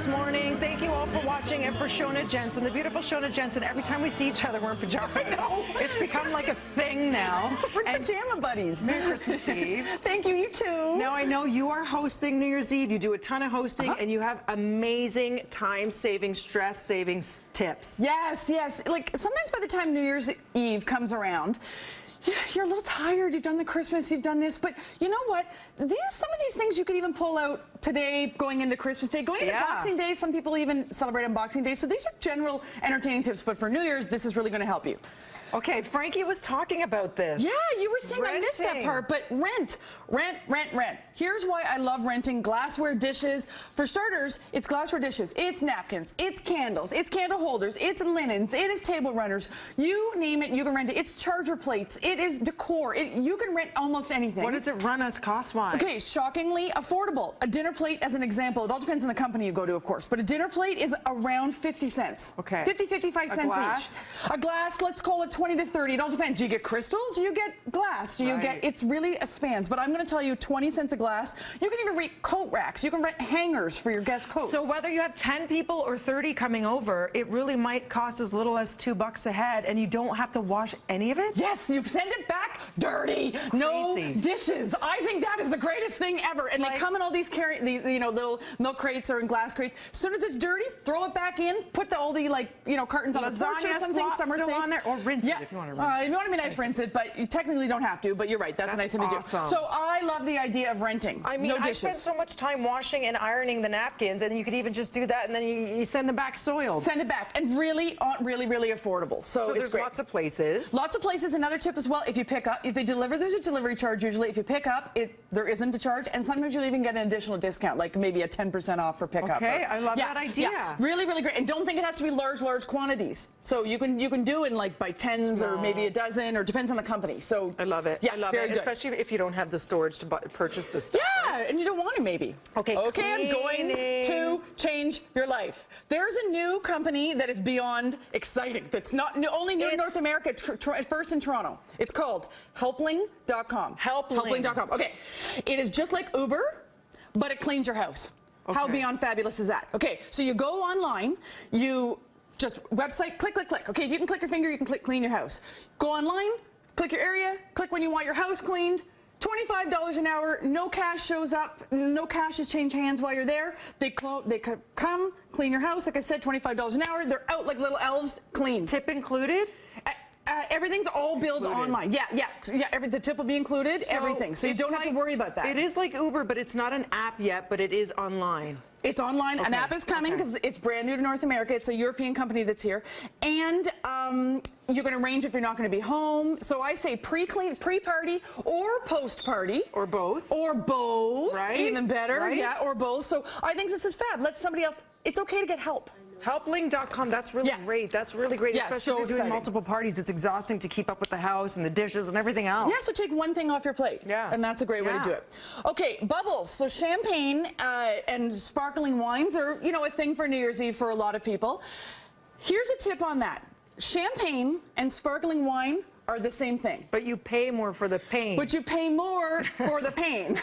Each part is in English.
morning. Thank you all for watching, and for Shoana Jensen, the beautiful Shoana Jensen. Every time we see each other, we're in pajamas. I know. It's become like a thing now. We're pajama buddies. Merry Christmas Eve. Thank you, you too. Now, I know you are hosting New Year's Eve. You do a ton of hosting, and you have amazing time-saving, stress-saving tips. Yes, yes. Like, sometimes by the time New Year's Eve comes around, you're a little tired, you've done the Christmas, you've done this, but you know what? Some of these things you could even pull out today, going into Christmas Day, going into Boxing Day. Some people even celebrate on Boxing Day. So these are general entertaining tips, but for New Year's, this is really going to help you. Okay, Frankie was talking about this. Yeah, you were saying I missed that part, but rent. Here's why I love renting glassware dishes. For starters, it's glassware dishes, it's napkins, it's candles, it's candle holders, it's linens, it is table runners. You name it, you can rent it. It's charger plates, it is decor. You can rent almost anything. What does it run us cost-wise? Okay, shockingly affordable. A dinner plate, as an example, it all depends on the company you go to, of course, but a dinner plate is around 50 cents. Okay. 50, 55 cents each. A glass, let's call it 20 to 30. It all depends. Do you get crystal? Do you get glass? Do you get, it's really a spans. But I'm going to tell you 20 cents a glass. You can even rent coat racks. You can rent hangers for your guest coats. So whether you have 10 people or 30 coming over, it really might cost as little as $2 a head, and you don't have to wash any of it? Yes, you send it back dirty. Crazy. No dishes. I think that is the greatest thing ever. And they come in all these little milk crates or in glass crates. As soon as it's dirty, throw it back in, put all the cartons on the porch or something. Some are safe. On there, or rinse it if you want to rinse it. If you want to be nice, rinse it, but you technically don't have to, but you're right, that's a nice thing to do. So I love the idea of renting. I mean, no dishes. I spend so much time washing and ironing the napkins, and you could even just do that, and then you send them back soiled. Send it back, and really affordable. So there's lots of places. Lots of places. Another tip as well, if you pick up, if they deliver, there's a delivery charge usually. If you pick up, there isn't a charge, and sometimes you'll even get an additional discount, like maybe a 10% off for pickup. Okay, I love that idea. Yeah, really great. And don't think it has to be large quantities. So you can do in by tens or maybe a dozen, or depends on the company. So I love it. Yeah, I love it, especially if you don't have the storage to purchase this stuff. Yeah, and you don't want to maybe. Okay, I'm going to change your life. There's a new company that is beyond exciting. That's not only new in North America. At first in Toronto. It's called Helpling.com. Helpling.com. Okay, it is just like Uber, but it cleans your house. Okay. How beyond fabulous is that? Okay, so you go online, you just website, click. Okay, if you can click your finger, you can click clean your house. Go online, click your area, click when you want your house cleaned. $25 an hour, no cash shows up, no cash is changed hands while you're there. They come, clean your house, like I said, $25 an hour. They're out like little elves, clean. Tip included? Everything's all billed online. Yeah. The tip will be included, everything. So you don't have to worry about that. It is like Uber, but it's not an app yet, but it is online. It's online. An app is coming because it's brand new to North America. It's a European company that's here. And you can arrange if you're not going to be home. So I say pre-party or post-party. Or both. Or both. Right. Even better. Right? Yeah, or both. So I think this is fab. Let somebody else. It's okay to get help. Helpling.com, that's really great. That's really great, especially if you're doing multiple parties. It's exhausting to keep up with the house and the dishes and everything else. Yeah, so take one thing off your plate. Yeah. And that's a great way to do it. Okay, bubbles. So champagne and sparkling wines are, a thing for New Year's Eve for a lot of people. Here's a tip on that. Champagne and sparkling wine are the same thing. But you pay more for the pain. But you pay more for the pain.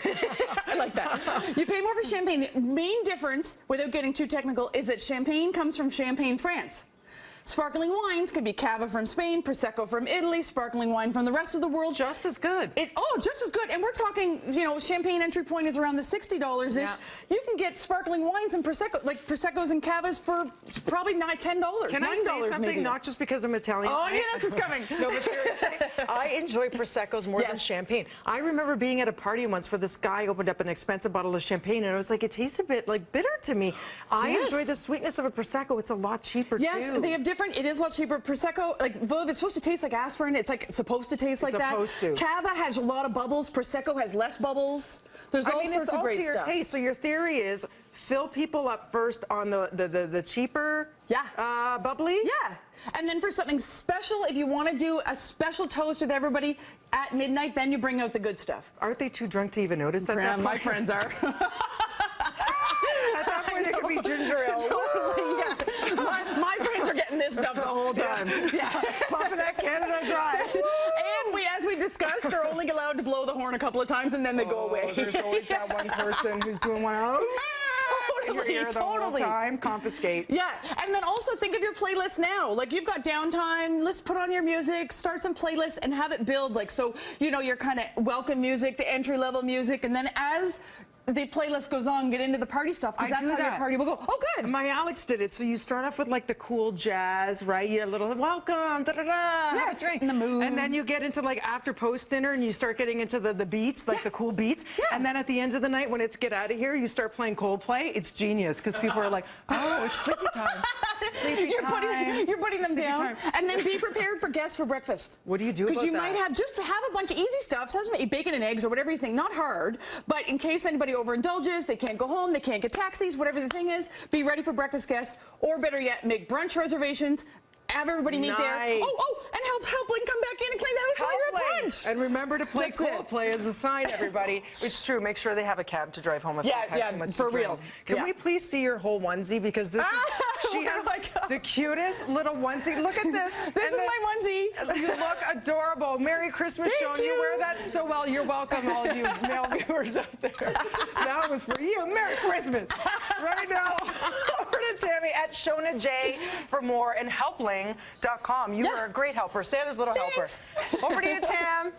I like that. You pay more for champagne. The main difference, without getting too technical, is that champagne comes from Champagne, France. Sparkling wines could be Cava from Spain, Prosecco from Italy, sparkling wine from the rest of the world. Just as good. Just as good. And we're talking, champagne entry point is around the $60-ish. Yeah. You can get sparkling wines and Prosecco, like Proseccos and Cavas for probably $10. Can I say something? Maybe. Not just because I'm Italian. Oh, yeah, this is coming. No, but seriously, I enjoy Proseccos more than champagne. I remember being at a party once where this guy opened up an expensive bottle of champagne, and I was like, it tastes a bit bitter to me. I enjoy the sweetness of a Prosecco. It's a lot cheaper, too. Yes, they have different. It is a lot cheaper. Prosecco, Veuve, it's supposed to taste like aspirin. It's supposed to taste like that. Supposed to. Cava has a lot of bubbles. Prosecco has less bubbles. There's all sorts of great stuff. It's all to your taste. So your theory is fill people up first on the cheaper, bubbly. Yeah. And then for something special, if you want to do a special toast with everybody at midnight, then you bring out the good stuff. Aren't they too drunk to even notice that? My friends are. At that point, it could be ginger ale. Totally, yeah. My friends are getting this stuff the whole time. Yeah. Popping that Canada Dry. And as we discussed, they're only allowed to blow the horn a couple of times and then they go away. There's always that one person who's doing one out. your ear the whole time. Confiscate. Yeah, and then also think of your playlist now. Like you've got downtime, let's put on your music, start some playlists and have it build like so, you know, your kind of welcome music, the entry level music, and then as the playlist goes on, get into the party stuff because that's how your party will go. Oh, good. My Alex did it. So you start off with like the cool jazz, right? You have a little welcome, da da da. Yes, have a drink. in the mood. And then you get into like after post dinner, and you start getting into the beats, like the cool beats. Yeah. And then at the end of the night, when it's get out of here, you start playing Coldplay. It's genius because people are like, oh, it's sleepy time. Sleepy time. You're putting them Sleepy down. time. And then be prepared for guests for breakfast. What do you do about that? Because you might have just have a bunch of easy stuff, have some bacon and eggs or whatever you think, not hard, but in case anybody overindulges, they can't go home, they can't get taxis, whatever the thing is, be ready for breakfast guests, or better yet, make brunch reservations, have everybody meet there. Oh, and helpline come back in and claim that it's while you're at brunch. And remember to play That's it. Coldplay as a sign, everybody. It's true. Make sure they have a cab to drive home if they've had too much for to drink. real. Can we please see your whole onesie? Because this is, she Oh has my God. the cutest little onesie. Look at this. This is my onesie. You look adorable. Merry Christmas, Thank Shoana. You you. wear that so well. You're welcome, all you male viewers out there. That was for you. Merry Christmas. Right now, over to Tammy at Shoana J for more and helpling.com. You are a great helper. Santa's little helper. Thanks. Over to you, Tam.